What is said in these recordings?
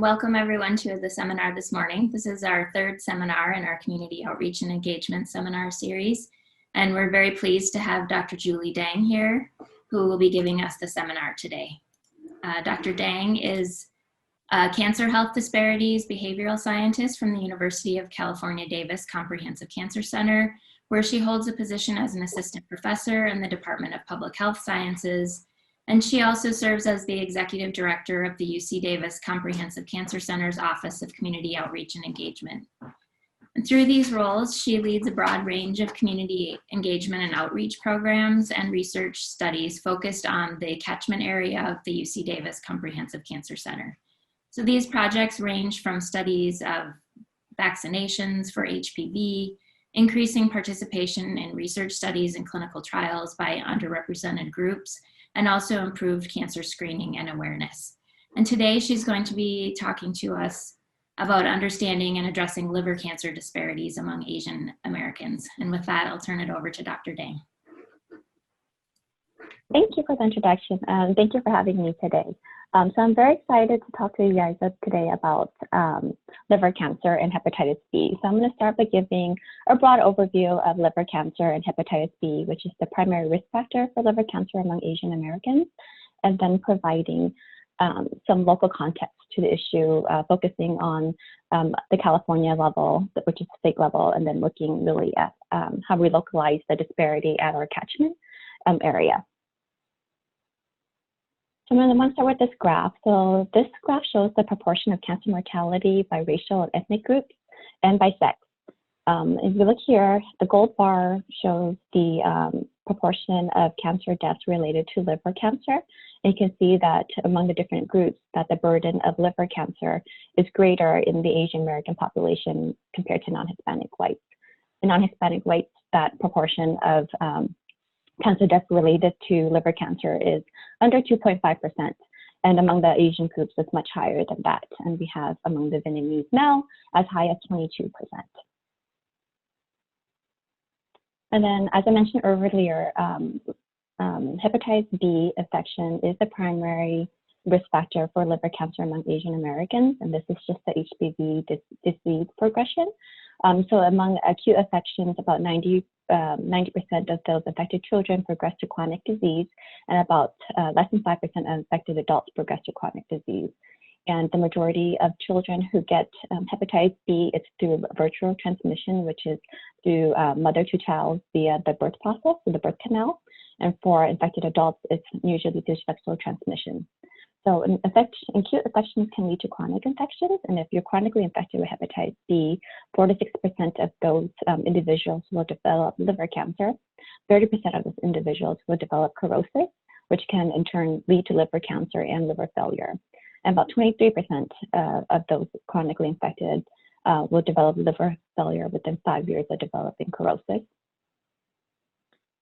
welcome everyone to the seminar this morning. This is our third seminar in our Community Outreach and Engagement Seminar Series, and we're very pleased to have Dr. Julie Dang here, who will be giving us the seminar today. Dr. Dang is a Cancer Health Disparities behavioral scientist from the University of California, Davis Comprehensive Cancer Center, where she holds a position as an assistant professor in the Department of Public Health Sciences. And she also serves as the executive director of the UC Davis Comprehensive Cancer Center's Office of Community Outreach and Engagement. And through these roles, she leads a broad range of community engagement and outreach programs and research studies focused on the catchment area of the UC Davis Comprehensive Cancer Center. So these projects range from studies of vaccinations for HPV, increasing participation in research studies and clinical trials by underrepresented groups, and also improved cancer screening and awareness. And today she's going to be talking to us about understanding and addressing liver cancer disparities among Asian Americans. And with that, I'll turn it over to Dr. Dang. Thank you for the introduction, and thank you for having me today. So I'm very excited to talk to you guys today about liver cancer and hepatitis B. So I'm going to start by giving a broad overview of liver cancer and hepatitis B, which is the primary risk factor for liver cancer among Asian Americans, and then providing some local context to the issue, focusing on the California level, which is state level, and then looking really at how we localize the disparity at our catchment area. So I'm going to start with this graph. So this graph shows the proportion of cancer mortality by racial and ethnic groups and by sex. If you look here, the gold bar shows the proportion of cancer deaths related to liver cancer. And you can see that among the different groups that the burden of liver cancer is greater in the Asian American population compared to non-Hispanic whites. In non-Hispanic whites, that proportion of cancer deaths related to liver cancer is under 2.5%. And among the Asian groups, it's much higher than that. And we have among the Vietnamese male as high as 22%. And then, as I mentioned earlier, hepatitis B infection is the primary risk factor for liver cancer among Asian Americans. And this is just the HBV disease progression. So among acute infections, about 90% of those affected children progress to chronic disease, and about less than 5% of infected adults progress to chronic disease. And the majority of children who get hepatitis B, it's through virtual transmission, which is through mother to child via the birth process, or the birth canal. And for infected adults, it's usually through sexual transmission. So acute infections can lead to chronic infections, and if you're chronically infected with hepatitis B, 4 to 6% of those individuals will develop liver cancer. 30% of those individuals will develop cirrhosis, which can in turn lead to liver cancer and liver failure. And about 23% of those chronically infected will develop liver failure within 5 years of developing cirrhosis.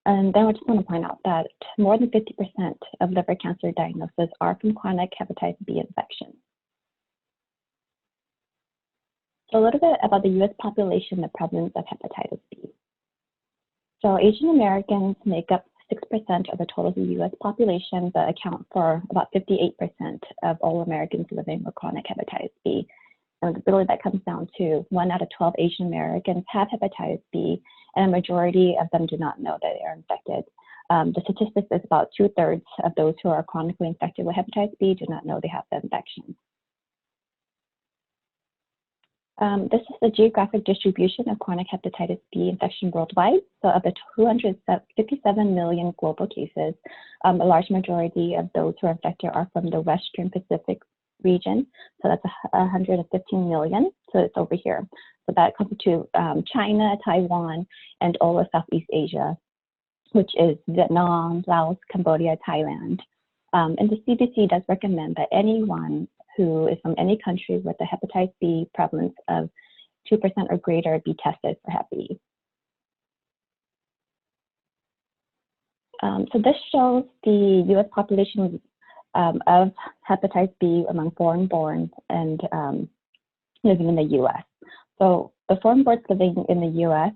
And then I just want to point out that more than 50% of liver cancer diagnoses are from chronic hepatitis B infection. So a little bit about the US population, the prevalence of hepatitis B. So Asian Americans make up 6% of the total US population, but account for about 58% of all Americans living with chronic hepatitis B. And really that comes down to 1 out of 12 Asian Americans have hepatitis B, and a majority of them do not know that they are infected. The statistics is about 2/3 of those who are chronically infected with hepatitis B do not know they have the infection. This is the geographic distribution of chronic hepatitis B infection worldwide. So of the 257 million global cases, a large majority of those who are infected are from the Western Pacific region. So that's 115 million. So it's over here. So that comes to China, Taiwan, and all of Southeast Asia, which is Vietnam, Laos, Cambodia, Thailand. And the CDC does recommend that anyone who is from any country with a hepatitis B prevalence of 2% or greater be tested for Hep B. So this shows the US population of hepatitis B among foreign-born and living in the US. So the foreign-born living in the US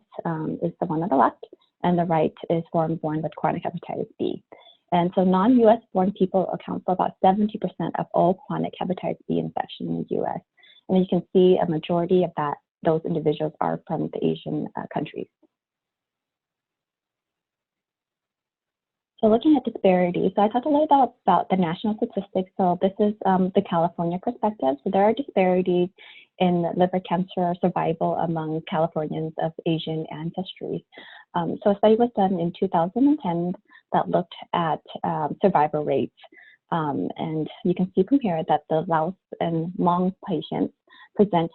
is the one on the left, and the right is foreign-born with chronic hepatitis B. And so non-US born people account for about 70% of all chronic hepatitis B infection in the US. And you can see a majority of those individuals are from the Asian countries. So looking at disparities, so I talked a little about the national statistics. So this is the California perspective. So there are disparities in liver cancer survival among Californians of Asian ancestry. So a study was done in 2010 that looked at survival rates. And you can see from here that the Laos and Hmong patients present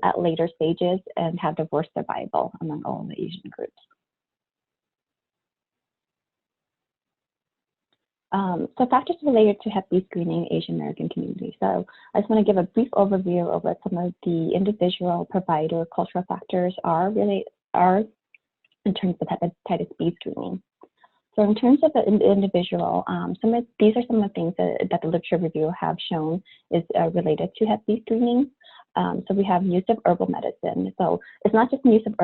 at later stages and have the worst survival among all the Asian groups. So factors related to Hep B screening Asian American community. So I just want to give a brief overview of what some of the individual, provider, cultural factors are in terms of hepatitis B screening. So in terms of the individual, these are some of the things that the literature review have shown is related to Hep B screening. So we have use of herbal medicine. So it's not just the use of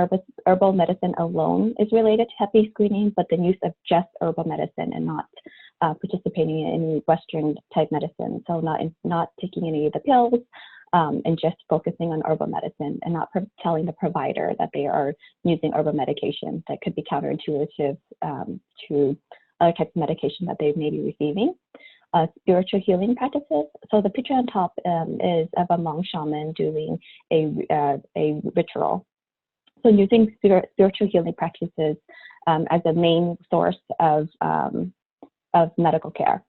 herbal medicine alone is related to Hep B screening, but the use of just herbal medicine and not participating in any Western type medicine. So not taking any of the pills and just focusing on herbal medicine and not telling the provider that they are using herbal medication that could be counterintuitive to other types of medication that they may be receiving. Spiritual healing practices. So the picture on top is of a Hmong shaman doing a ritual. So using spiritual healing practices as a main source of medical care.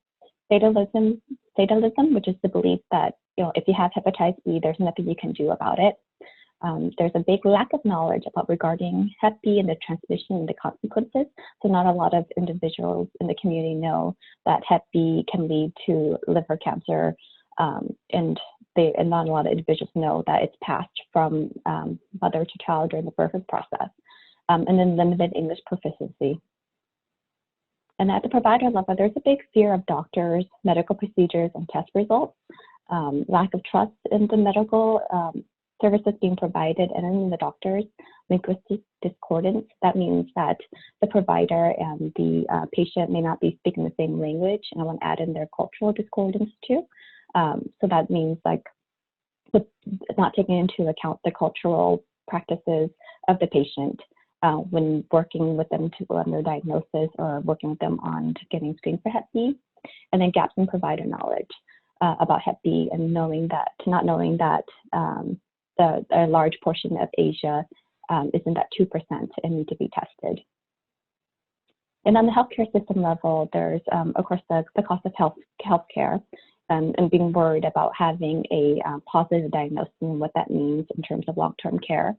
Fatalism, which is the belief that if you have hepatitis B, there's nothing you can do about it. There's a big lack of knowledge regarding Hep B and the transmission and the consequences. So not a lot of individuals in the community know that Hep B can lead to liver cancer, and not a lot of individuals know that it's passed from mother to child during the birth process. And then limited English proficiency. And at the provider level, there's a big fear of doctors, medical procedures, and test results, lack of trust in the medical services being provided, and in the doctors, linguistic discordance. That means that the provider and the patient may not be speaking the same language, and I want to add in their cultural discordance too. So that means not taking into account the cultural practices of the patient when working with them on their diagnosis or working with them on getting screened for Hep B, and then gaps in provider knowledge about Hep B and not knowing that a large portion of Asia is in that 2% and need to be tested. And on the healthcare system level, there's, of course, the cost of healthcare and being worried about having a positive diagnosis and what that means in terms of long-term care.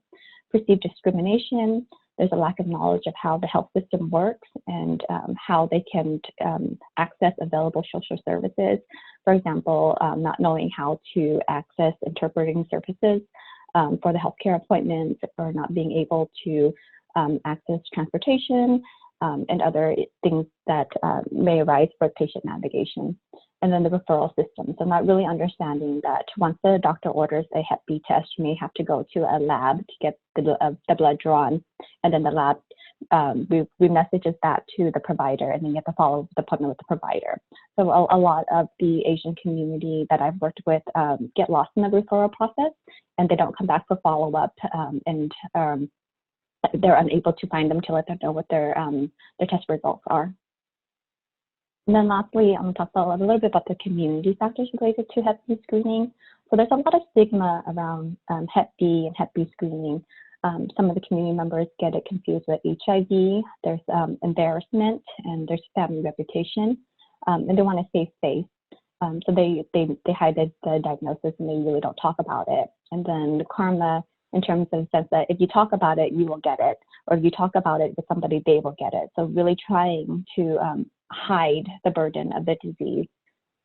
Perceived discrimination. There's a lack of knowledge of how the health system works and how they can access available social services. For example, not knowing how to access interpreting services for the healthcare appointments, or not being able to access transportation and other things that may arise for patient navigation. And then the referral system. So not really understanding that once the doctor orders a Hep B test, you may have to go to a lab to get the blood drawn, and then the lab messages that to the provider, and then you have to follow the appointment with the provider. So a lot of the Asian community that I've worked with get lost in the referral process, and they don't come back for follow-up, and they're unable to find them to let them know what their test results are. And then lastly, I'm going to talk a little bit about the community factors related to Hep B screening. So there's a lot of stigma around Hep B and Hep B screening. Some of the community members get it confused with HIV. There's embarrassment, and there's family reputation, and they want to save face. So they hide the diagnosis, and they really don't talk about it. And then the karma, in terms of the sense that if you talk about it, you will get it, or if you talk about it with somebody, they will get it. So really trying to hide the burden of the disease.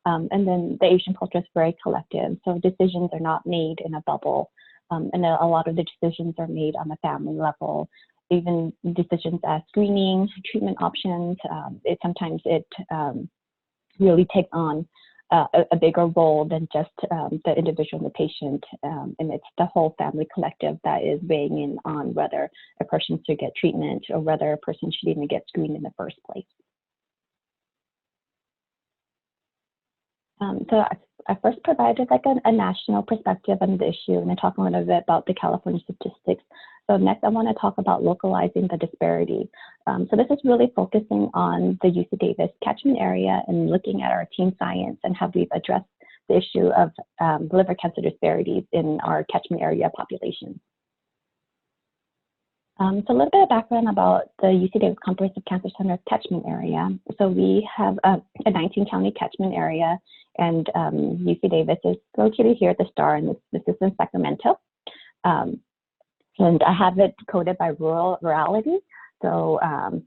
And then the Asian culture is very collective, so decisions are not made in a bubble. And a lot of the decisions are made on the family level, even decisions as screening, treatment options. Sometimes it really takes on a bigger role than just the individual and the patient. And it's the whole family collective that is weighing in on whether a person should get treatment or whether a person should even get screened in the first place. So I first provided like a national perspective on the issue, and then talk a little bit about the California statistics. So next, I want to talk about localizing the disparity. So this is really focusing on the UC Davis catchment area and looking at our team science and how we've addressed the issue of liver cancer disparities in our catchment area population. So a little bit of background about the UC Davis Comprehensive Cancer Center catchment area. So we have a 19-county catchment area, and UC Davis is located here at the star, and this is in Sacramento. And I have it coded by rurality. So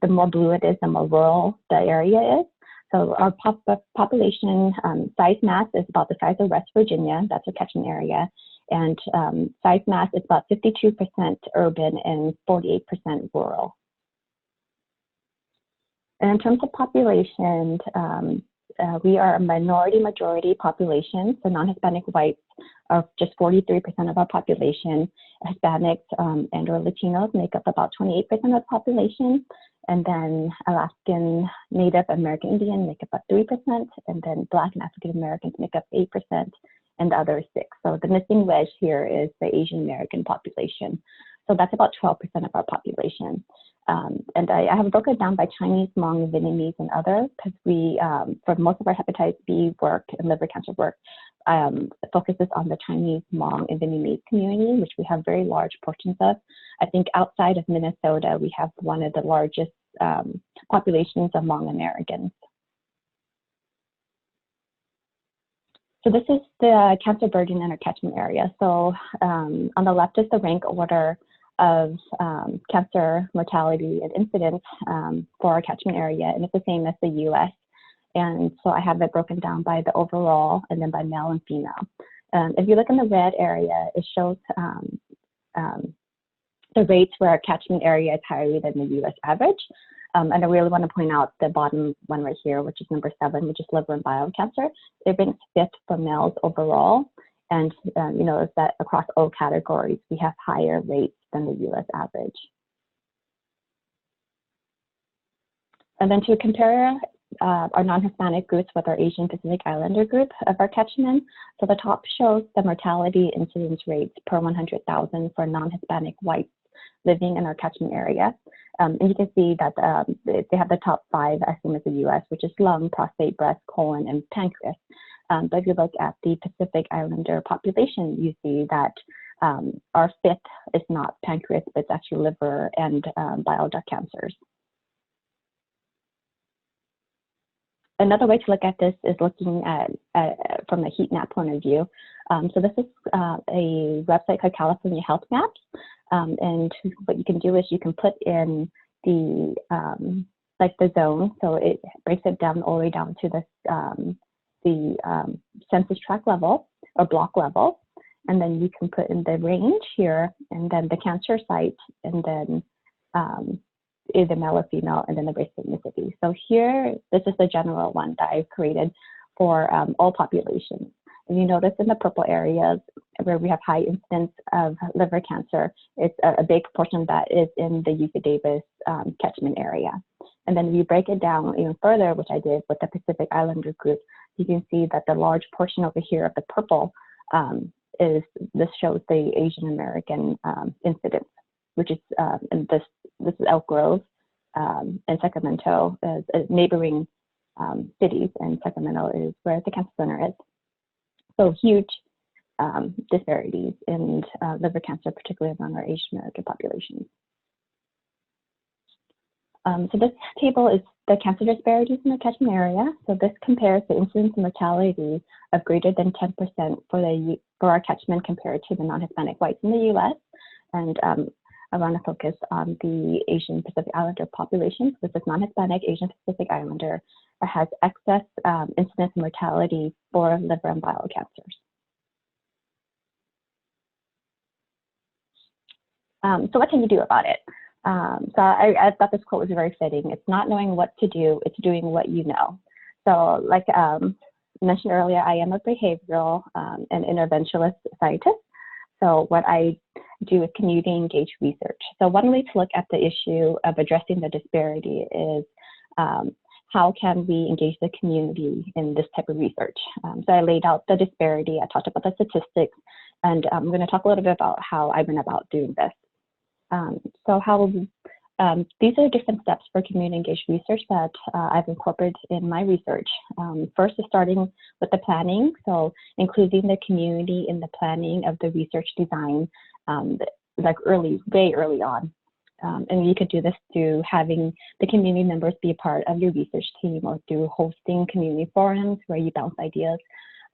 the more blue it is, the more rural the area is. So our population size mass is about the size of West Virginia. That's a catchment area. And size mass is about 52% urban and 48% rural. And in terms of population, we are a minority-majority population. So non-Hispanic whites are just 43% of our population. Hispanics and or Latinos make up about 28% of the population. And then Alaskan Native American Indian make up about 3%. And then Black and African Americans make up 8%. And the other 6%. So the missing wedge here is the Asian American population. So that's about 12% of our population. And I have broken it down by Chinese, Hmong, Vietnamese, and other, because we, for most of our hepatitis B work and liver cancer work, focuses on the Chinese, Hmong, and Vietnamese community, which we have very large portions of. I think outside of Minnesota, we have one of the largest populations of Hmong Americans. So this is the cancer burden in our catchment area. So on the left is the rank order of cancer mortality and incidence for our catchment area, and it's the same as the US. And so I have it broken down by the overall and then by male and female. If you look in the red area, it shows the rates where our catchment area is higher than the US average. And I really want to point out the bottom one right here, which is number 7, which is liver and bile cancer. It ranks 5th for males overall. And you notice that across all categories, we have higher rates than the US average. And then to compare our non-Hispanic groups with our Asian Pacific Islander group of our catchment. So the top shows the mortality incidence rates per 100,000 for non-Hispanic whites living in our catchment area. And you can see that they have the top 5 as same as the US, which is lung, prostate, breast, colon, and pancreas. But if you look at the Pacific Islander population, you see that our 5th is not pancreas, but it's actually liver and bile duct cancers. Another way to look at this is looking at from a heat map point of view. So this is a website called California Health Maps. And what you can do is you can put in the like the zone, so it breaks it down all the way down to the census tract level or block level, and then you can put in the range here, and then the cancer site, and then either male or female, and then the race ethnicity. So here, this is the general one that I've created for all populations. And you notice in the purple areas where we have high incidence of liver cancer, it's a big proportion of that is in the UC Davis catchment area. And then if you break it down even further, which I did with the Pacific Islander group, you can see that the large portion over here of the purple this shows the Asian American incidence, which is, and this is Elk Grove and Sacramento as neighboring cities, and Sacramento is where the cancer center is. So huge disparities in liver cancer, particularly among our Asian American populations. So this table is the cancer disparities in the catchment area. So this compares the incidence and mortality of greater than 10% for our catchment compared to the non-Hispanic whites in the US. And I want to focus on the Asian Pacific Islander population. This is non-Hispanic Asian Pacific Islander that has excess incidence and mortality for liver and bile cancers. So what can you do about it? So I thought this quote was very fitting. It's not knowing what to do, it's doing what you know. So like mentioned earlier, I am a behavioral and interventionist scientist. So what I do is community engaged research. So one way to look at the issue of addressing the disparity is how can we engage the community in this type of research? So I laid out the disparity, I talked about the statistics, and I'm going to talk a little bit about how I went about doing this. These are different steps for community engaged research that I've incorporated in my research. First is starting with the planning, so including the community in the planning of the research design, like way early on. And you could do this through having the community members be a part of your research team, or through hosting community forums where you bounce ideas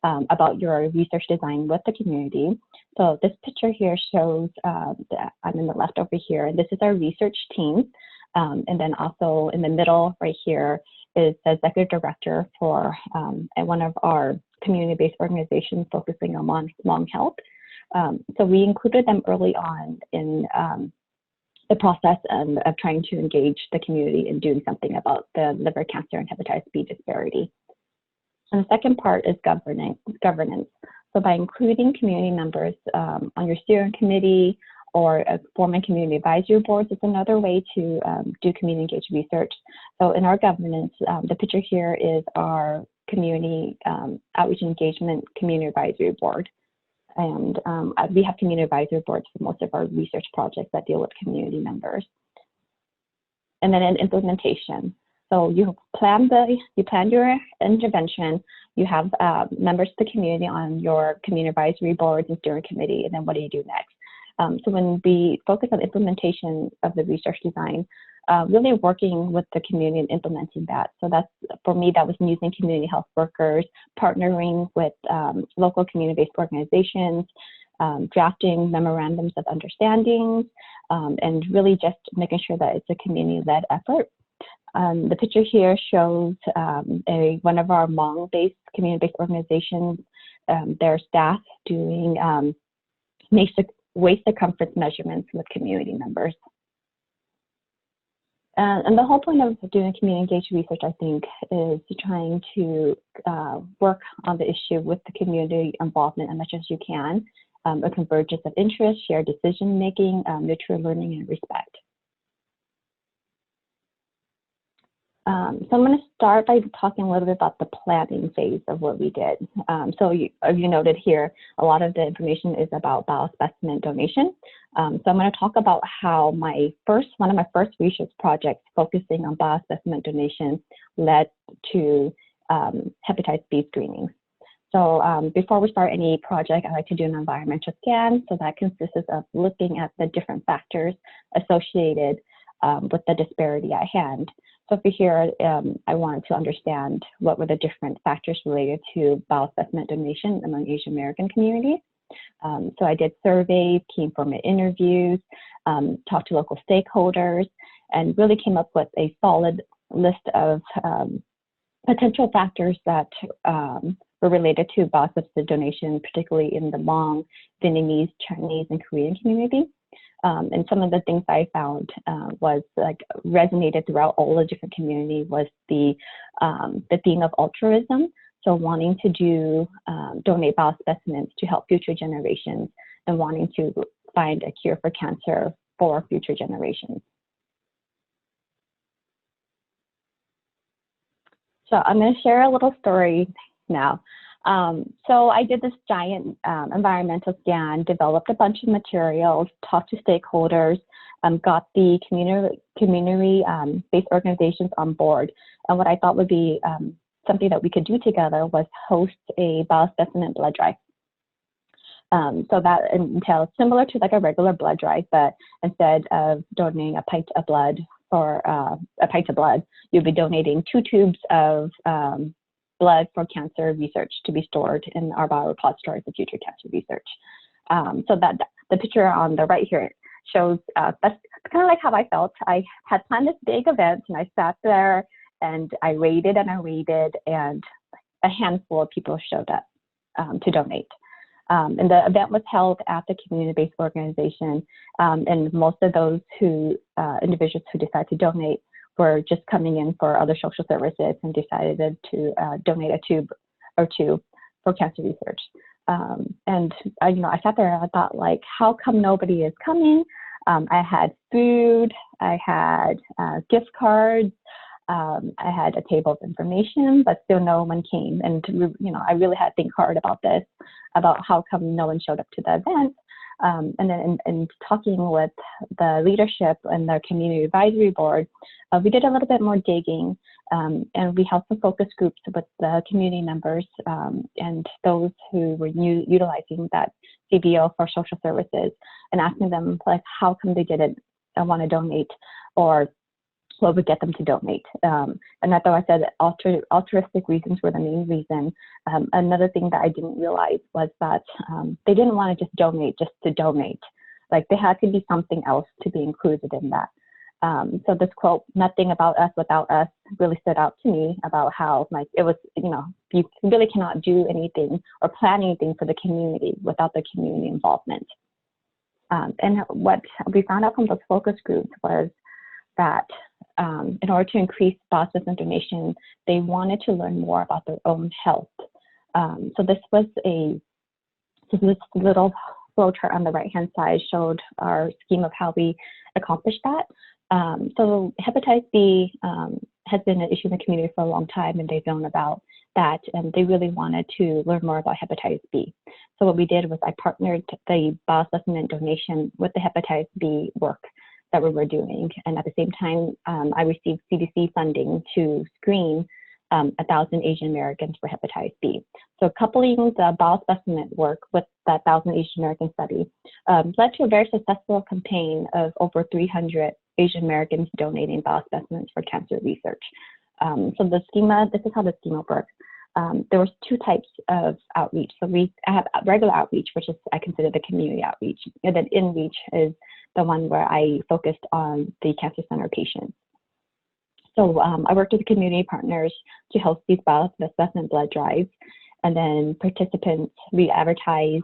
about your research design with the community. So this picture here shows that I'm in the left over here, and this is our research team. And then also in the middle right here is the executive director for one of our community-based organizations focusing on Hmong health. So we included them early on in the process of trying to engage the community in doing something about the liver cancer and hepatitis B disparity. And the second part is governance. So by including community members on your steering committee or forming community advisory boards is another way to do community engaged research. So in our governance, the picture here is our community outreach engagement community advisory board. And we have community advisory boards for most of our research projects that deal with community members. And then in implementation. So you plan your intervention, you have members of the community on your community advisory boards and steering committee, and then what do you do next? So when we focus on implementation of the research design, really working with the community and implementing that. So that's, for me, that was using community health workers, partnering with local community-based organizations, drafting memorandums of understanding, and really just making sure that it's a community-led effort. The picture here shows one of our Hmong-based community-based organizations, their staff doing waist circumference measurements with community members. And the whole point of doing community engaged research, I think, is trying to work on the issue with the community involvement as much as you can, a convergence of interest, shared decision-making, mutual learning, and respect. So I'm going to start by talking a little bit about the planning phase of what we did. So you noted here, a lot of the information is about biospecimen donation. So I'm going to talk about how one of my first research projects focusing on biospecimen donation led to hepatitis B screenings. So before we start any project, I like to do an environmental scan. So that consists of looking at the different factors associated with the disparity at hand. So for here, I wanted to understand what were the different factors related to biospecimen donation among Asian American communities. So I did surveys, key informant interviews, talked to local stakeholders, and really came up with a solid list of potential factors that were related to biospecimen donation, particularly in the Hmong, Vietnamese, Chinese, and Korean community. And some of the things I found was resonated throughout all the different communities was the theme of altruism. So wanting to donate biospecimens to help future generations and wanting to find a cure for cancer for future generations. So I'm going to share a little story now. So I did this giant environmental scan, developed a bunch of materials, talked to stakeholders, got the community-based organizations on board. And what I thought would be something that we could do together was host a biospecimen blood drive. So that entails similar to like a regular blood drive, but instead of donating a pint of blood or a pint of blood, you'll be donating 2 tubes of blood for cancer research to be stored in our biorepository for future cancer research. So that the picture on the right here shows that's kind of like how I felt. I had planned this big event and I sat there and I waited and a handful of people showed up to donate. And the event was held at the community-based organization, and most of those individuals who decided to donate were just coming in for other social services and decided to donate a tube or 2 for cancer research. And I sat there and I thought, like, how come nobody is coming? I had food, I had gift cards, I had a table of information, but still no one came. And, I really had to think hard about this, about how come no one showed up to the event. And then in talking with the leadership and the community advisory board, we did a little bit more digging, and we held some focus groups with the community members and those who were utilizing that CBO for social services, and asking them, like, how come they didn't want to donate, or what would get them to donate. And I thought I said altruistic reasons were the main reason. Another thing that I didn't realize was that they didn't want to just to donate. Like, there had to be something else to be included in that. So this quote, "Nothing about us without us," really stood out to me, about how, like, it was, you really cannot do anything or plan anything for the community without the community involvement. And what we found out from those focus groups was that in order to increase Biospecimen donation, they wanted to learn more about their own health. So this little flow chart on the right-hand side showed our scheme of how we accomplished that. So hepatitis B has been an issue in the community for a long time, and they've known about that, and they really wanted to learn more about hepatitis B. So what we did was I partnered the Biospecimen donation with the hepatitis B work that we were doing. And at the same time, I received CDC funding to screen 1,000 Asian Americans for hepatitis B. So coupling the Biospecimen work with that 1,000 Asian American study led to a very successful campaign of over 300 Asian Americans donating biospecimens for cancer research. So this is how the schema works. There was two types of outreach. So I have regular outreach, which is, I consider, the community outreach. And then in-reach is the one where I focused on the cancer center patients. So I worked with the community partners to host these biospecimen blood drives, and then participants, we advertise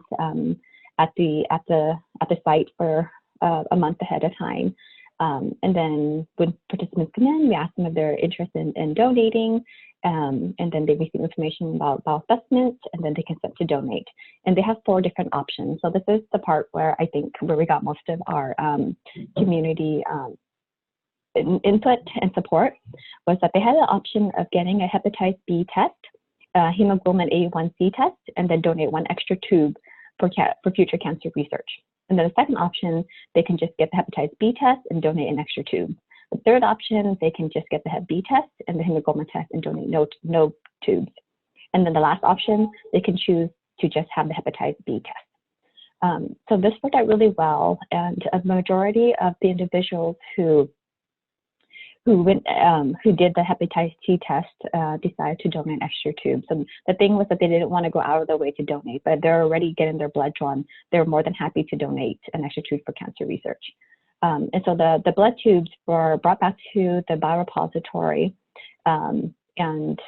at the site for a month ahead of time. And then when participants come in, we ask them if they're interested in donating, and then they receive information about biospecimens, and then they consent to donate. And they have 4 different options. So this is the part where I think where we got most of our community input and support, was that they had the option of getting a hepatitis B test, hemoglobin A1C test, and then donate 1 extra tube for future cancer research. And then the second option, they can just get the hepatitis B test and donate an extra tube. The third option, they can just get the Hep B test and the hemoglobin test and donate no tubes. And then the last option, they can choose to just have the hepatitis B test. So this worked out really well, and a majority of the individuals who did the hepatitis C test decided to donate extra tubes. And the thing was that they didn't want to go out of their way to donate, but they're already getting their blood drawn. They're more than happy to donate an extra tube for cancer research. And so the blood tubes were brought back to the biorepository, and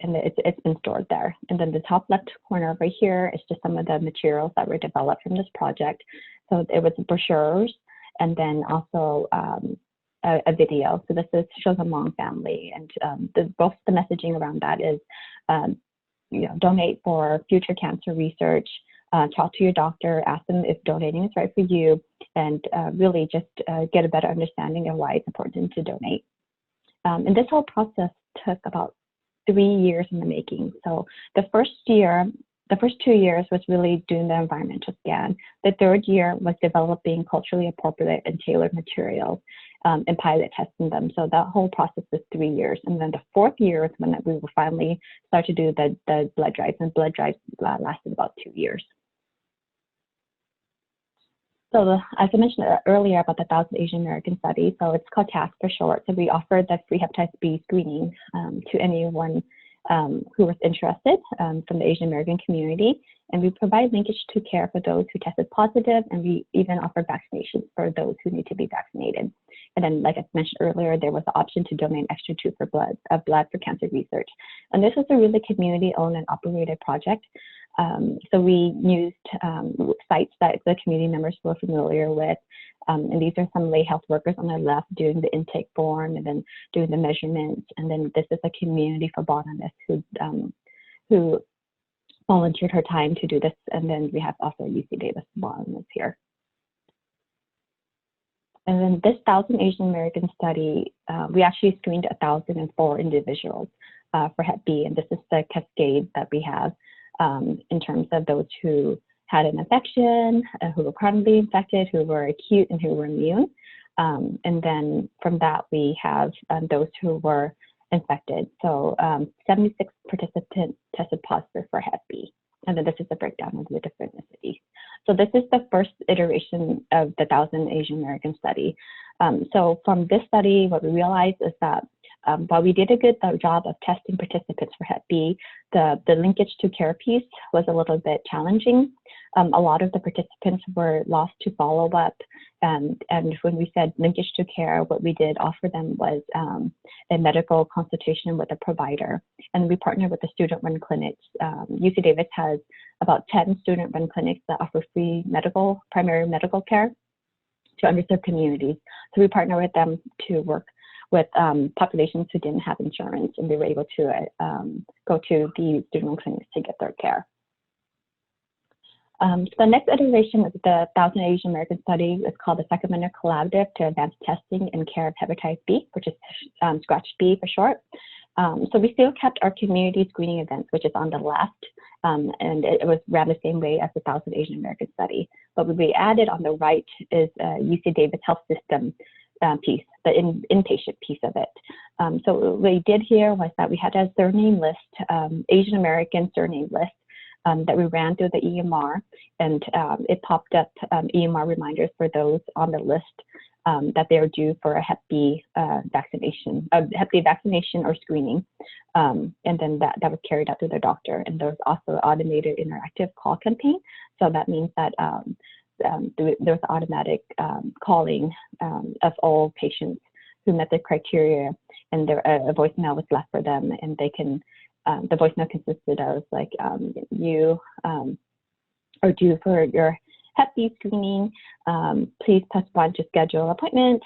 it's been stored there. And then the top left corner over here is just some of the materials that were developed from this project. So it was brochures, and then also a video. So this shows a Hmong family, and both the messaging around that is, donate for future cancer research, talk to your doctor, ask them if donating is right for you, and really just get a better understanding of why it's important to donate. And this whole process took about 3 years in the making. So the first 2 years was really doing the environmental scan. The third year was developing culturally appropriate and tailored materials and pilot testing them. So that whole process was 3 years. And then the 4th year is when we will finally start to do the blood drives, and blood drives lasted about 2 years. So as I mentioned earlier about the 1,000 Asian American study, so it's called TASK for short. So we offered the free hepatitis B screening to anyone who was interested from the Asian American community. And we provide linkage to care for those who tested positive, and we even offer vaccinations for those who need to be vaccinated. And then, like I mentioned earlier, there was the option to donate an extra tube for blood for cancer research. And this was a really community-owned and operated project. So we used sites that the community members were familiar with. And these are some lay health workers on the left doing the intake form and then doing the measurements. And then this is a community phlebotomist who volunteered her time to do this. And then we have also UC Davis phlebotomist here. And then this 1,000 Asian American study, we actually screened 1,004 individuals for Hep B, and this is the cascade that we have in terms of those who had an infection, who were chronically infected, who were acute, and who were immune. And then from that, we have those who were infected. So 76 participants tested positive for Hep B. And then this is the breakdown of the different ethnicities. So this is the first iteration of the 1,000 Asian American study. So from this study, what we realized is that while we did a good job of testing participants for Hep B, the linkage to care piece was a little bit challenging. A lot of the participants were lost to follow-up, and when we said linkage to care, what we did offer them was a medical consultation with a provider, and we partnered with the student-run clinics. UC Davis has about 10 student-run clinics that offer free primary medical care to underserved communities. So we partner with them to work with populations who didn't have insurance, and they were able to go to the student clinics to get their care. So the next iteration of the 1,000 Asian American study is called the Sacramento Collaborative to Advance Testing and Care of Hepatitis B, which is SCRATCH-B for short. So we still kept our community screening events, which is on the left, and it was ran the same way as the 1,000 Asian American study. But what we added on the right is UC Davis Health System piece, the inpatient piece of it. So what we did here was that we had a surname list, Asian American surname list, that we ran through the EMR, and it popped up EMR reminders for those on the list that they are due for a Hep B vaccination or screening, and then that was carried out through their doctor. And there was also an automated interactive call campaign. So that means that there was automatic calling of all patients who met the criteria, and a voicemail was left for them, and they can. The voicemail consisted of like, you are due for your Hep B screening. Please press 1 to schedule an appointment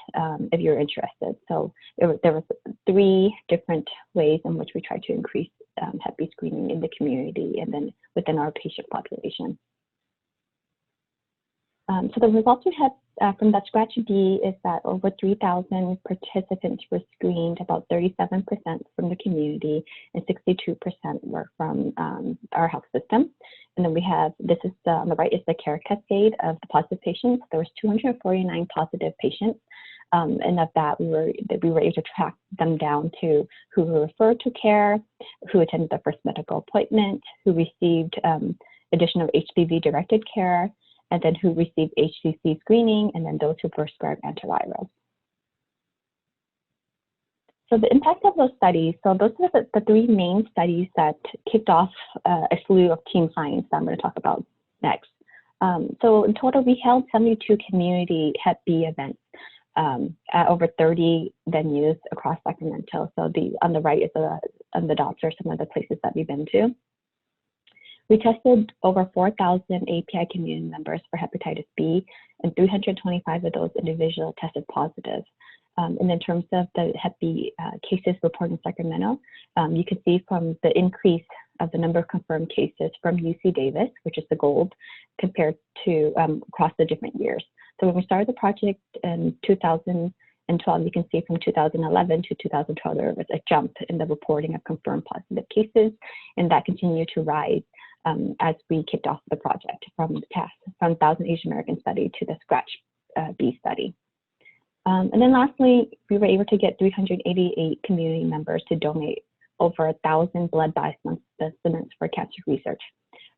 if you're interested. So there was 3 different ways in which we tried to increase Hep B screening in the community and then within our patient population. So the results we had from that SCRATCH-B is that over 3,000 participants were screened, about 37% from the community, and 62% were from our health system. And then we have, on the right is the care cascade of the positive patients. There was 249 positive patients, and of that we were able to track them down to who were referred to care, who attended their first medical appointment, who received additional HPV-directed care, and then who received HCC screening, and then those who were prescribed antivirals. So the impact of those studies, so those are the 3 main studies that kicked off a slew of team science that I'm going to talk about next. So in total, we held 72 community Hep B events at over 30 venues across Sacramento. So on the right is on the dots are some of the places that we've been to. We tested over 4,000 API community members for hepatitis B, and 325 of those individuals tested positive. And in terms of the Hep B cases reported in Sacramento, you can see from the increase of the number of confirmed cases from UC Davis, which is the gold, compared to across the different years. So when we started the project in 2012, you can see from 2011 to 2012, there was a jump in the reporting of confirmed positive cases, and that continued to rise as we kicked off the project from 1,000 Asian American study to the SCRATCH-B study. And then lastly, we were able to get 388 community members to donate over 1,000 blood specimens for cancer research.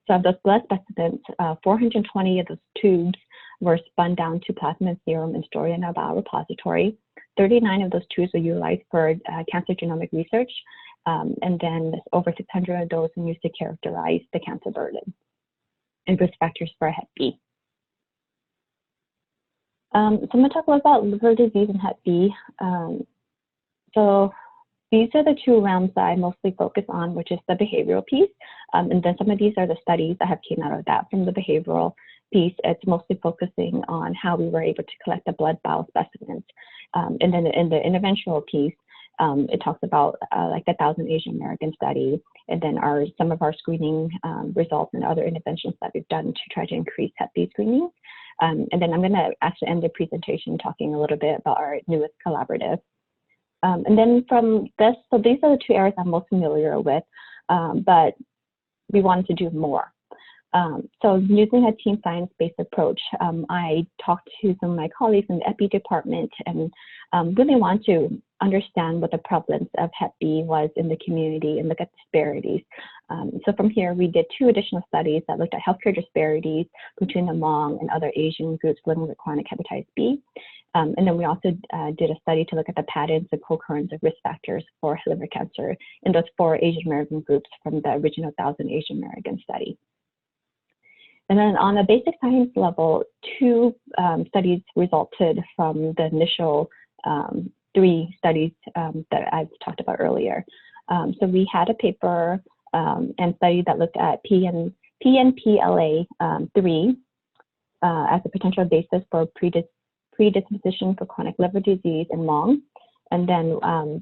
So of those blood specimens, 420 of those tubes were spun down to plasma and serum and stored in our biorepository. 39 of those tubes were utilized for cancer genomic research, and then over 600 of those were used to characterize the cancer burden and risk factors for Hep B. So I'm going to talk about liver disease and Hep B. So these are the 2 realms that I mostly focus on, which is the behavioral piece. And then some of these are the studies that have came out of that. From the behavioral piece, it's mostly focusing on how we were able to collect the blood biospecimens. And then in the interventional piece, it talks about like the 1,000 Asian American study, and then some of our screening results and other interventions that we've done to try to increase Hep B screening. And then I'm going to actually end the presentation talking a little bit about our newest collaborative. And then from this, so these are the two areas I'm most familiar with, but we wanted to do more. So using a team science-based approach, I talked to some of my colleagues in the EPI department and really want to understand what the prevalence of Hep B was in the community and look at disparities. So from here, we did 2 additional studies that looked at healthcare disparities between the Hmong and other Asian groups living with chronic hepatitis B. And then we also did a study to look at the patterns and co-occurrence of risk factors for liver cancer in those 4 Asian American groups from the original 1,000 Asian American study. And then on a basic science level, 2 studies resulted from the initial 3 studies that I've talked about earlier. So we had a paper and study that looked at PNPLA3 as a potential basis for predisposition for chronic liver disease in Hmong. And then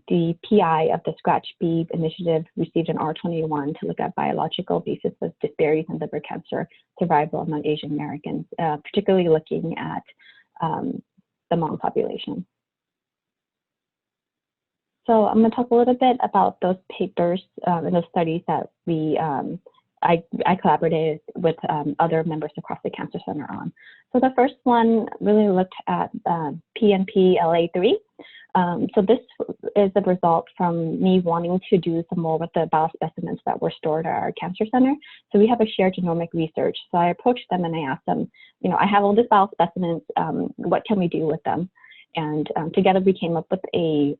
the PI of the Scratch B initiative received an R21 to look at biological basis of disparities in liver cancer survival among Asian Americans, particularly looking at the Hmong population. So I'm going to talk a little bit about those papers and those studies that I collaborated with other members across the Cancer Center on. So the first one really looked at PNPLA3. So this is a result from me wanting to do some more with the biospecimens that were stored at our Cancer Center. So we have a shared genomic research. So I approached them and I asked them, you know, I have all these biospecimens, what can we do with them? And together we came up with a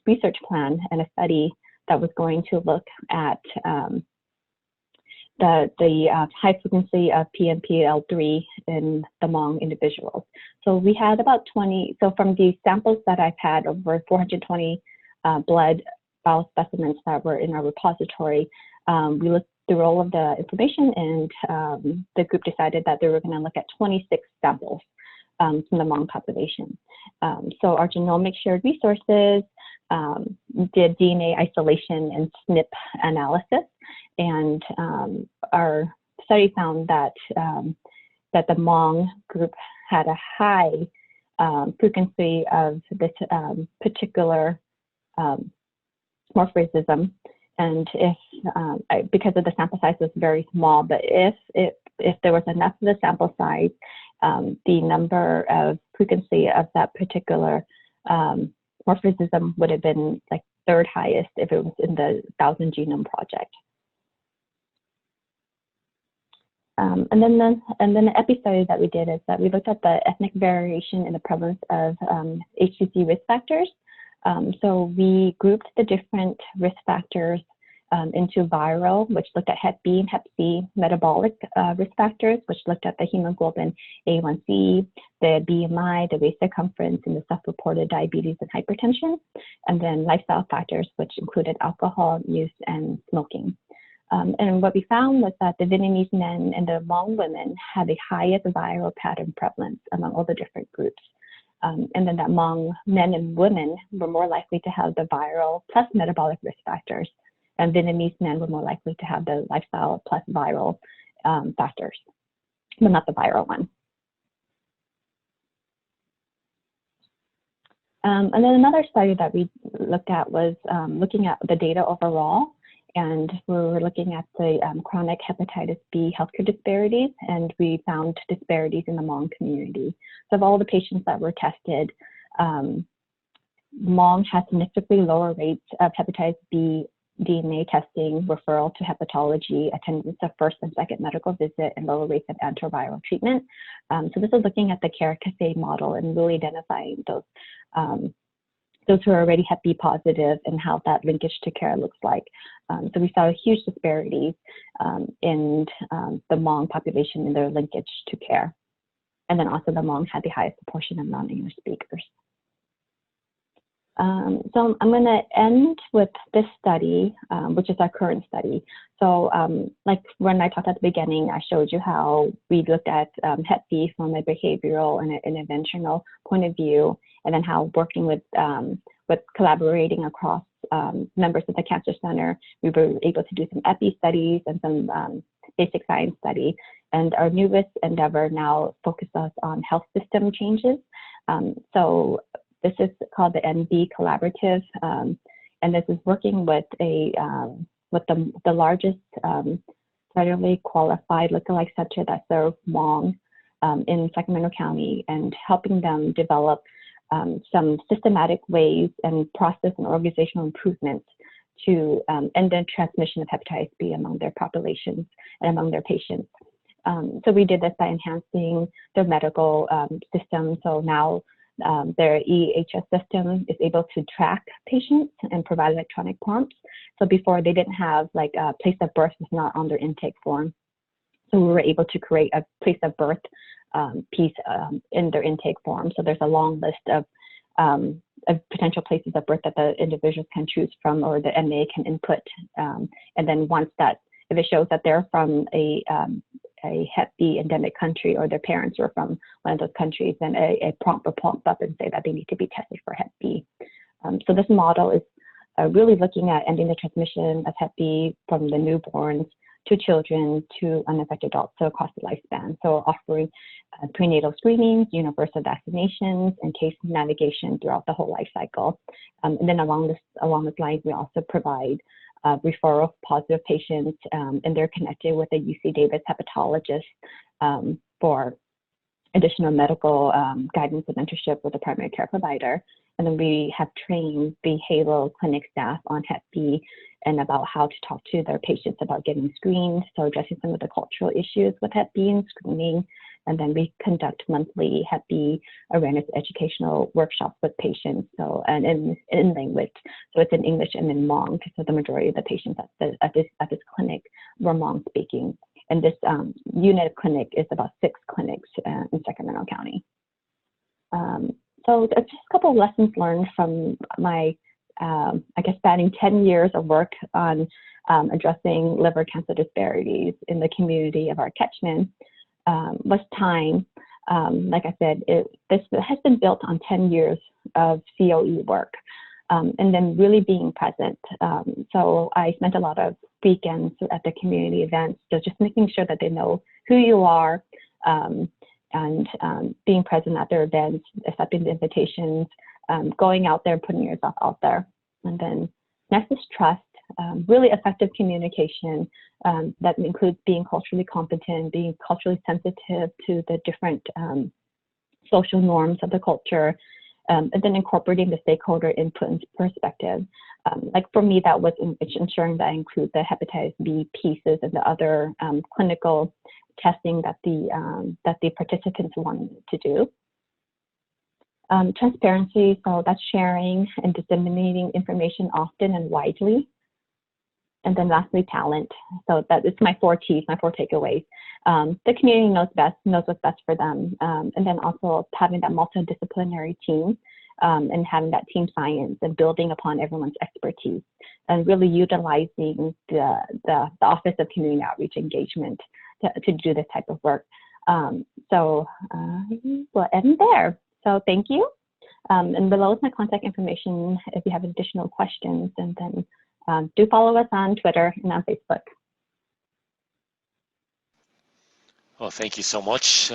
research plan and a study that was going to look at the high frequency of PNPL3 in the Hmong individuals. So we had about 20, so from the samples that I've had, over 420 blood biospecimens that were in our repository, we looked through all of the information and the group decided that they were going to look at 26 samples from the Hmong population. So our genomic shared resources did DNA isolation and SNP analysis, and our study found that that the Hmong group had a high frequency of this particular morphism, and if because of the sample size was very small, but if there was enough of the sample size, the number of frequency of that particular morphism would have been like 3rd highest if it was in the 1,000 Genome Project. And then the EPI study that we did is that we looked at the ethnic variation in the prevalence of HCC risk factors. So we grouped the different risk factors into viral, which looked at Hep B and Hep C, metabolic risk factors, which looked at the hemoglobin A1C, the BMI, the waist circumference, and the self-reported diabetes and hypertension, and then lifestyle factors, which included alcohol use and smoking. And what we found was that the Vietnamese men and the Hmong women had the highest viral pattern prevalence among all the different groups. And then that Hmong men and women were more likely to have the viral plus metabolic risk factors, and Vietnamese men were more likely to have the lifestyle plus viral factors, but not the viral one. And then another study that we looked at was looking at the data overall. And we were looking at the chronic hepatitis B healthcare disparities, and we found disparities in the Hmong community. So of all the patients that were tested, Hmong had significantly lower rates of hepatitis B DNA testing, referral to hepatology, attendance of first and second medical visit, and lower rates of antiviral treatment. So this is looking at the care cafe model and really identifying those who are already Hep B positive and how that linkage to care looks like. So we saw huge disparities in the Hmong population in their linkage to care. And then also the Hmong had the highest proportion of non-English speakers. So I'm going to end with this study, which is our current study. So like when I talked at the beginning, I showed you how we looked at Hep B from a behavioral and an interventional point of view, and then how working with collaborating across members of the Cancer Center, we were able to do some EPI studies and some basic science study. And our newest endeavor now focuses on health system changes. So this is called the MB Collaborative, and this is working with the largest federally qualified lookalike center that serves Hmong in Sacramento County, and helping them develop some systematic ways and process and organizational improvements to end the transmission of hepatitis B among their populations and among their patients. So we did this by enhancing their medical system. So now their EHS system is able to track patients and provide electronic prompts. So before, they didn't have like a place of birth was not on their intake form. So we were able to create a place of birth piece in their intake form. So there's a long list of potential places of birth that the individuals can choose from, or the MA can input. And then once that, if it shows that they're from a Hep B endemic country, or their parents were from one of those countries, then a prompt will pop up and say that they need to be tested for Hep B. So this model is really looking at ending the transmission of Hep B from the newborns to children to unaffected adults, so across the lifespan. So offering prenatal screenings, universal vaccinations, and case navigation throughout the whole life cycle. And then along this line, we also provide referral of positive patients, and they're connected with a UC Davis hepatologist for additional medical guidance and mentorship with a primary care provider. And then we have trained the HALO clinic staff on Hep B and about how to talk to their patients about getting screened, so addressing some of the cultural issues with Hep B and screening. And then we conduct monthly Hep B awareness educational workshops with patients, so and in language. So it's in English and in Hmong, so the majority of the patients at this clinic were Hmong speaking. And this unit clinic is about 6 clinics in Sacramento County. So just a couple of lessons learned from my, I guess, spanning 10 years of work on addressing liver cancer disparities in the community of our catchment was time. Like I said, this has been built on 10 years of COE work, and then really being present. So I spent a lot of weekends at the community events, so just making sure that they know who you are, and being present at their events, accepting the invitations, going out there, putting yourself out there. And then next is trust, really effective communication that includes being culturally competent, being culturally sensitive to the different social norms of the culture, and then incorporating the stakeholder input and perspective. Like for me, that was ensuring that I include the hepatitis B pieces and the other clinical testing that the participants wanted to do. Transparency, so that's sharing and disseminating information often and widely. And then lastly, talent. So that is my 4 T's, my 4 takeaways. The community knows what's best for them. And then also having that multidisciplinary team, and having that team science and building upon everyone's expertise, and really utilizing the Office of Community Outreach Engagement to do this type of work. So we'll end there. So thank you. And below is my contact information if you have additional questions. And then do follow us on Twitter and on Facebook. Well, thank you so much.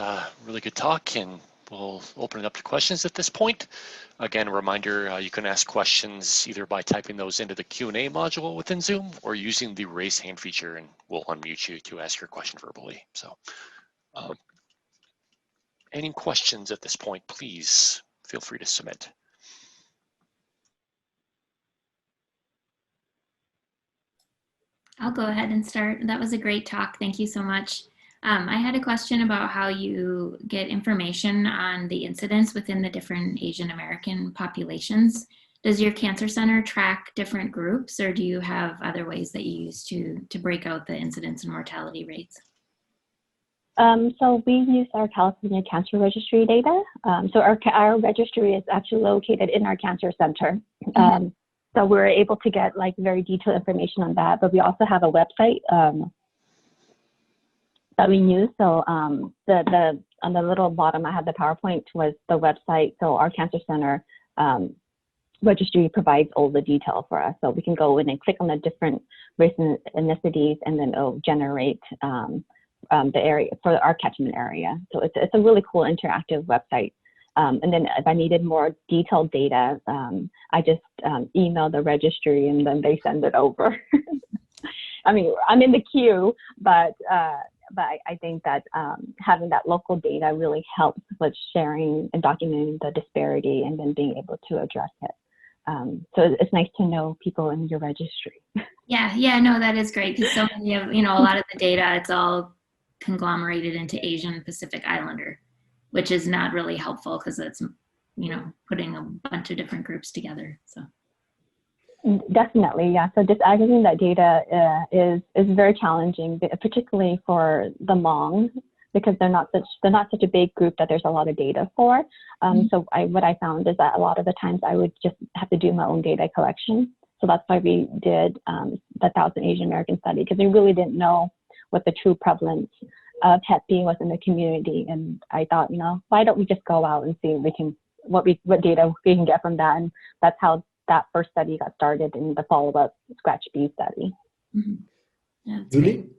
Really good talk, and we'll open it up to questions at this point. Again, a reminder, you can ask questions either by typing those into the Q&A module within Zoom, or using the raise hand feature, and we'll unmute you to ask your question verbally. So any questions at this point, please feel free to submit. I'll go ahead and start. That was a great talk. Thank you so much. I had a question about how you get information on the incidence within the different Asian American populations. Does your cancer center track different groups, or do you have other ways that you use to break out the incidence and mortality rates? So we use our California Cancer Registry data. So our registry is actually located in our cancer center. So we're able to get like very detailed information on that, but we also have a website that we use. So on the little bottom, I have the PowerPoint was the website. So our cancer center registry provides all the detail for us. So we can go in and click on the different race and ethnicities, and then it'll generate the area, for our catchment area. So it's a really cool interactive website. And then if I needed more detailed data, I just emailed the registry and then they send it over. I mean, I'm in the queue, but I think that having that local data really helps with sharing and documenting the disparity and then being able to address it. So it's nice to know people in your registry. Yeah, no, that is great, because so many of, a lot of the data, it's all conglomerated into Asian Pacific Islander, which is not really helpful because it's, putting a bunch of different groups together, so. Definitely, yeah. So just aggregating that data is very challenging, particularly for the Hmong, because they're not such a big group that there's a lot of data for. So what I found is that a lot of the times I would just have to do my own data collection. So that's why we did the 1,000 Asian American study, because we really didn't know what the true prevalence of Hep B was in the community. And I thought, why don't we just go out and see what data we can get from that? And that's how that first study got started in the follow-up Scratch B study. Mm-hmm. Yeah, Julie,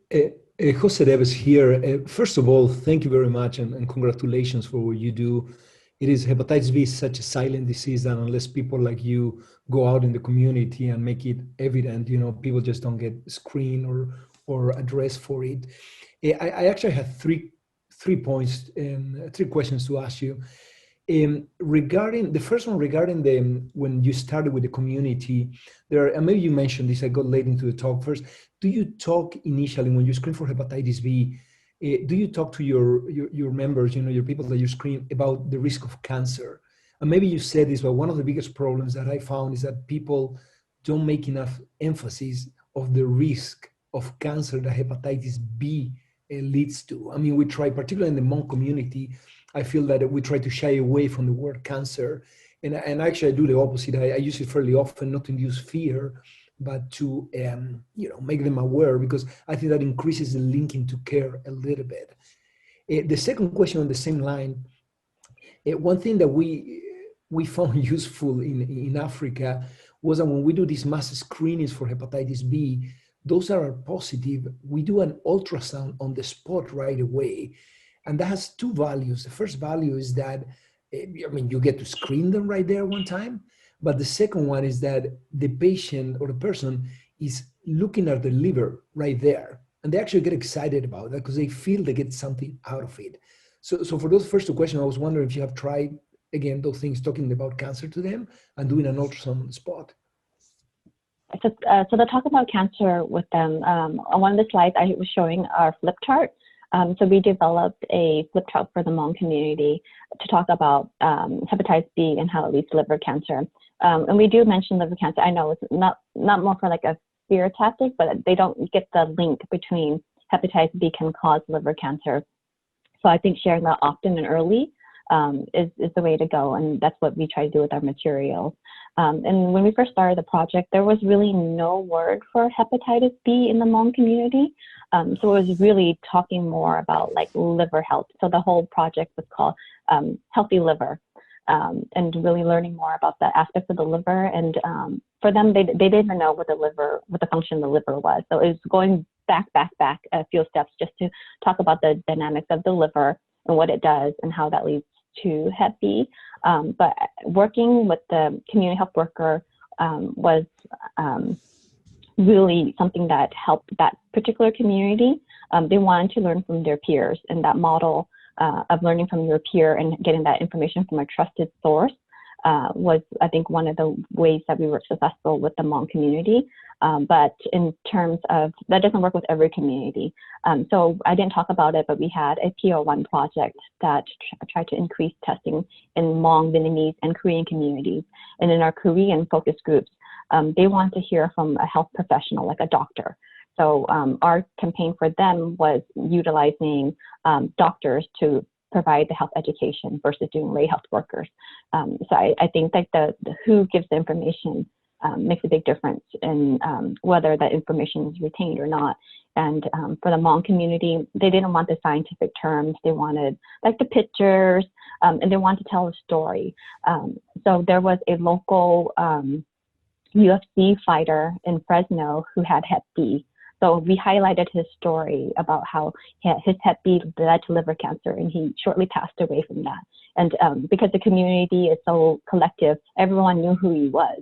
Jose Deves here. First of all, thank you very much and congratulations for what you do. Hepatitis B is such a silent disease that unless people like you go out in the community and make it evident, people just don't get screened or addressed for it. I actually have three points and 3 questions to ask you. Regarding the first one, regarding when you started with the community, and maybe you mentioned this, I got late into the talk first. Do you talk initially when you screen for hepatitis B? Do you talk to your members, your people that you screen, about the risk of cancer? And maybe you said this, but one of the biggest problems that I found is that people don't make enough emphasis of the risk of cancer that hepatitis B leads to. I mean, we try, particularly in the Hmong community, I feel that we try to shy away from the word cancer. And actually I do the opposite. I use it fairly often, not to induce fear, but to make them aware, because I think that increases the linking to care a little bit. The second question on the same line, one thing that we found useful in Africa was that when we do these mass screenings for hepatitis B, those that are positive, we do an ultrasound on the spot right away. And that has 2 values. The first value is that, you get to screen them right there one time. But the second one is that the patient or the person is looking at the liver right there. And they actually get excited about that because they feel they get something out of it. So for those first 2 questions, I was wondering if you have tried, again, those things, talking about cancer to them and doing an ultrasound on the spot. So to talk about cancer with them, on one of the slides I was showing our flip chart. So we developed a flip chart for the Hmong community to talk about hepatitis B and how it leads to liver cancer. And we do mention liver cancer. I know it's not more for like a fear tactic, but they don't get the link between hepatitis B can cause liver cancer. So I think sharing that often and early is the way to go, and that's what we try to do with our materials. And when we first started the project, there was really no word for hepatitis B in the Hmong community. So it was really talking more about like liver health. So the whole project was called Healthy Liver, and really learning more about the aspects of the liver. And for them, they didn't even know what the function of the liver was. So it was going back a few steps just to talk about the dynamics of the liver and what it does and how that leads to Hep B. But working with the community health worker was really something that helped that particular community. They wanted to learn from their peers, and that model of learning from your peer and getting that information from a trusted source was, I think, one of the ways that we were successful with the Hmong community. But in terms of, that doesn't work with every community. So I didn't talk about it, but we had a PO1 project that tried to increase testing in Hmong, Vietnamese, and Korean communities. And in our Korean focus groups, they want to hear from a health professional, like a doctor. So our campaign for them was utilizing doctors to provide the health education versus doing lay health workers. So I think that the who gives the information makes a big difference in whether that information is retained or not. And for the Hmong community, they didn't want the scientific terms. They wanted like the pictures, and they wanted to tell a story. So there was a local UFC fighter in Fresno who had Hep B. So we highlighted his story about how his Hep B led to liver cancer, and he shortly passed away from that. And because the community is so collective, everyone knew who he was.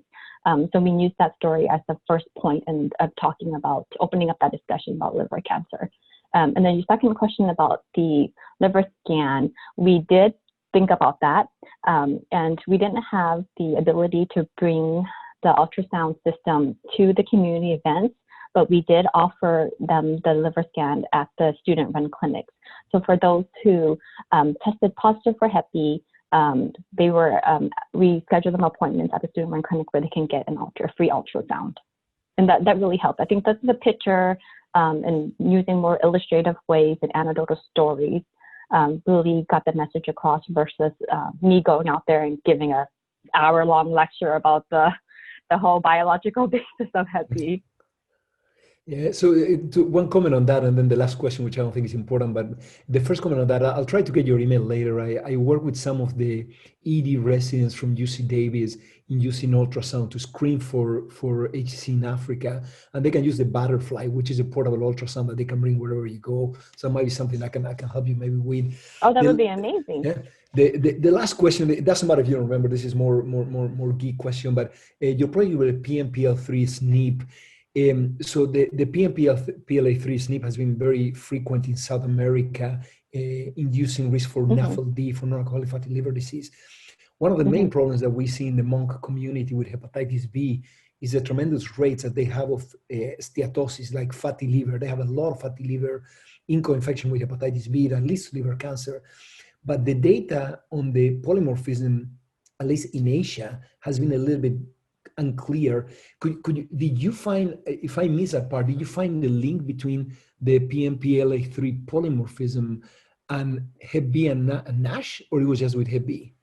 So we used that story as the first point of talking about opening up that discussion about liver cancer. And then your second question about the liver scan, we did think about that, and we didn't have the ability to bring the ultrasound system to the community events, but we did offer them the liver scan at the student-run clinics. So for those who tested positive for Hep B, we scheduled them appointments at the student-run clinic where they can get a free ultrasound. And that really helped. I think that's the picture and using more illustrative ways and anecdotal stories really got the message across versus me going out there and giving an hour-long lecture about the whole biological basis of Hep B. Yeah, so one comment on that, and then the last question, which I don't think is important, but the first comment on that, I'll try to get your email later. I work with some of the ED residents from UC Davis in using ultrasound to screen for HCC in Africa, and they can use the Butterfly, which is a portable ultrasound that they can bring wherever you go. So it might be something I can help you maybe with. Oh, that would be amazing. Yeah. The last question, it doesn't matter if you don't remember, this is more geek question, but you're probably with a PNPL3 SNP. So the PNPLA3 SNP has been very frequent in South America, inducing risk for NAFLD, for non-alcoholic fatty liver disease. One of the main problems that we see in the Hmong community with hepatitis B is the tremendous rates that they have of steatosis, like fatty liver. They have a lot of fatty liver in co-infection with hepatitis B that leads to liver cancer. But the data on the polymorphism, at least in Asia, has been a little bit unclear. Did you find, if I missed that part, did you find the link between the PNPLA3 polymorphism and Hep B and NASH, or it was just with Hep B?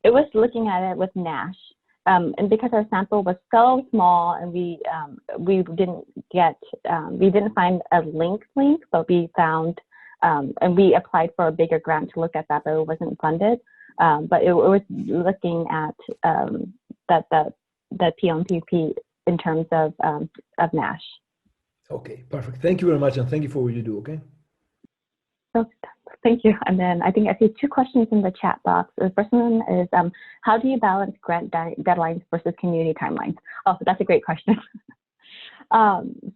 It was looking at it with NASH. And because our sample was so small and we didn't find a link, but we found, and we applied for a bigger grant to look at that, but it wasn't funded. But it was looking at the PNPP in terms of NASH. Okay, perfect. Thank you very much, and thank you for what you do, okay? So, thank you. And then I think I see two questions in the chat box. The first one is, how do you balance grant deadlines versus community timelines? Oh, that's a great question.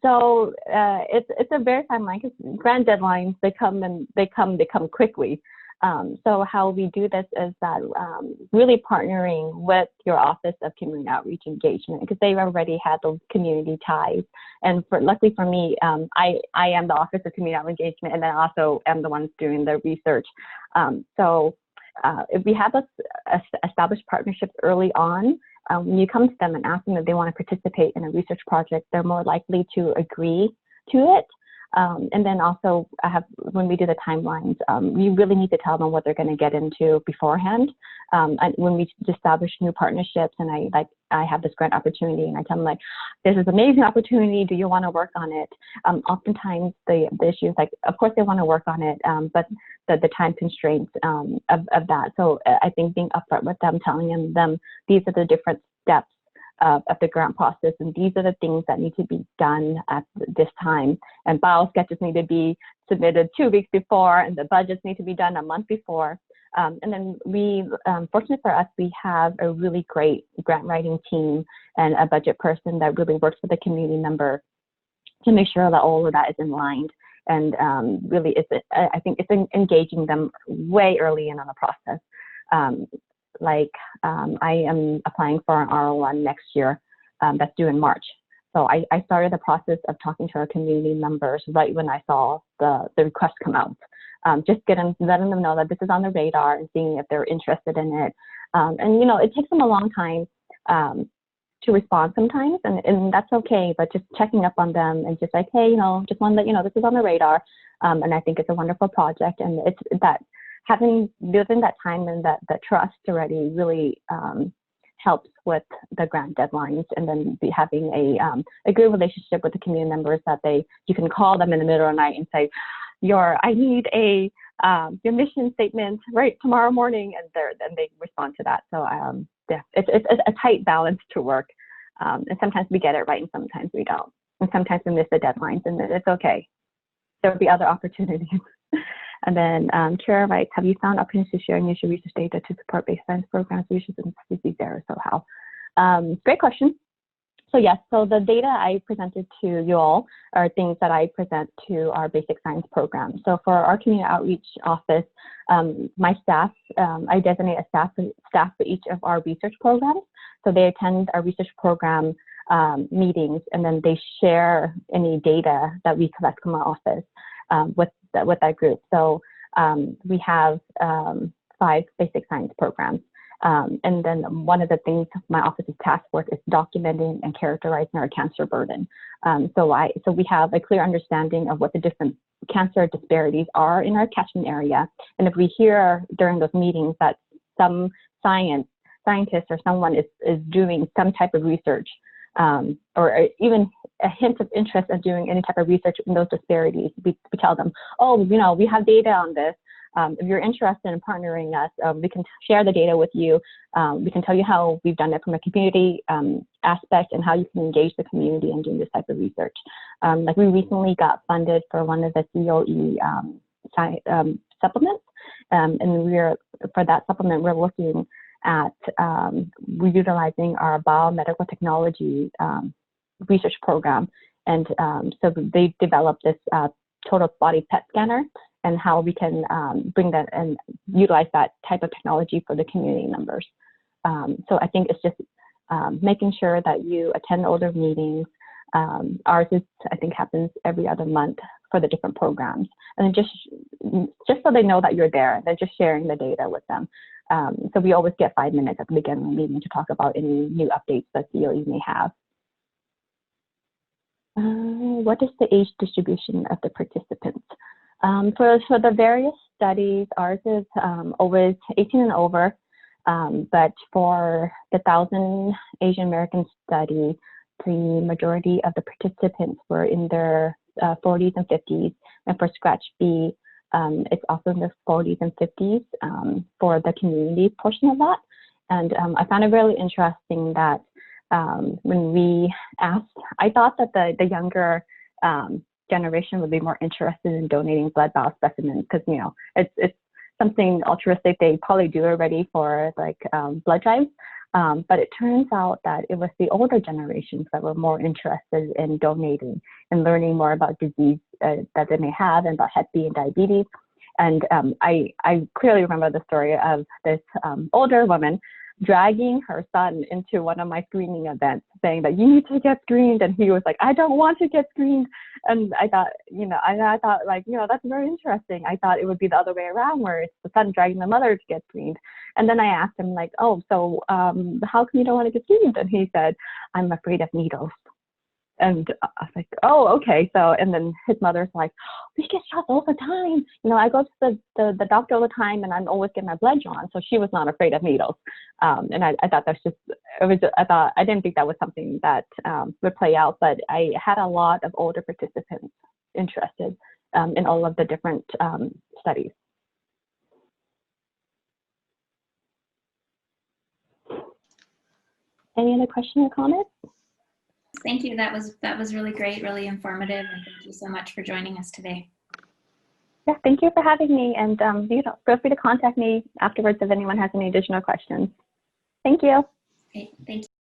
So it's a very fine line because grant deadlines, they come quickly. So how we do this is that really partnering with your Office of Community Outreach Engagement, because they've already had those community ties. And luckily for me, I am the Office of Community Outreach Engagement, and then I also am the one doing the research. So if we have established partnerships early on, when you come to them and ask them if they want to participate in a research project, they're more likely to agree to it. And then also when we do the timelines, we really need to tell them what they're going to get into beforehand. And when we establish new partnerships and I have this grant opportunity and I tell them like, this is an amazing opportunity, do you want to work on it? Oftentimes the issue is like, of course they want to work on it, but the time constraints of that. So I think being upfront with them, telling them these are the different steps of the grant process, and these are the things that need to be done at this time. And bio sketches need to be submitted 2 weeks before, and the budgets need to be done a month before. And then fortunate for us, we have a really great grant writing team and a budget person that really works with the community member to make sure that all of that is in line. And really, I think it's engaging them way early in on the process. I am applying for an R01 next year that's due in March. So I started the process of talking to our community members right when I saw the request come out. Just letting them know that this is on the radar and seeing if they're interested in it. And, it takes them a long time to respond sometimes, and that's okay, but just checking up on them and just like, hey, just want to let you know this is on the radar. And I think it's a wonderful project, and it's that building that time and that trust already really helps with the grant deadlines, and then having a good relationship with the community members that you can call them in the middle of the night and say, I need your mission statement right tomorrow morning, and they respond to that. So yeah, it's a tight balance to work, and sometimes we get it right and sometimes we don't. And sometimes we miss the deadlines, and it's okay. There will be other opportunities. And then Kira writes, have you found opportunities to share initial research data to support base science programs, research and disease there? So how? Great question. So yes, so the data I presented to you all are things that I present to our basic science program. So for our community outreach office, my staff, I designate a staff for each of our research programs. So they attend our research program meetings, and then they share any data that we collect from our office with that group. So we have 5 basic science programs. And then one of the things my office is tasked with is documenting and characterizing our cancer burden. So we have a clear understanding of what the different cancer disparities are in our catchment area. And if we hear during those meetings that some scientist or someone is doing some type of research, or even a hint of interest in doing any type of research in those disparities, we tell them, oh, we have data on this. If you're interested in partnering us, we can share the data with you. We can tell you how we've done it from a community aspect and how you can engage the community in doing this type of research. Like we recently got funded for one of the COE supplements, and for that supplement, we're looking at we're utilizing our biomedical technology research program. And so they developed this total body PET scanner, and how we can bring that and utilize that type of technology for the community members. So I think it's just making sure that you attend older meetings. Ours is, I think, happens every other month for the different programs. And then just so they know that you're there, they're just sharing the data with them. So we always get 5 minutes at the beginning of the meeting to talk about any new updates that COE may have. What is the age distribution of the participants? For the various studies, ours is always 18 and over, but for the 1,000 Asian American study, the majority of the participants were in their 40s and 50s, and for Scratch B, it's also in the 40s and 50s for the community portion of that. And I found it really interesting that when we asked, I thought that the younger generation would be more interested in donating blood biospecimens, because it's something altruistic they probably do already for like blood drives. But it turns out that it was the older generations that were more interested in donating and learning more about disease that they may have, and about Hep B and diabetes. And I clearly remember the story of this older woman dragging her son into one of my screening events, saying that you need to get screened, and he was like, I don't want to get screened. And I thought, I thought like, that's very interesting. I thought it would be the other way around, where it's the son dragging the mother to get screened. And then I asked him like, oh, so how come you don't want to get screened? And he said, I'm afraid of needles. And I was like, oh, okay. So, and then his mother's like, we get shots all the time. I go to the doctor all the time, and I'm always getting my blood drawn. So she was not afraid of needles. And I thought that's just, I didn't think that was something that would play out, but I had a lot of older participants interested in all of the different studies. Any other questions or comments? Thank you. That was really great, really informative, and thank you so much for joining us today. Yeah, thank you for having me, and feel free to contact me afterwards if anyone has any additional questions. Thank you. Okay, thank you.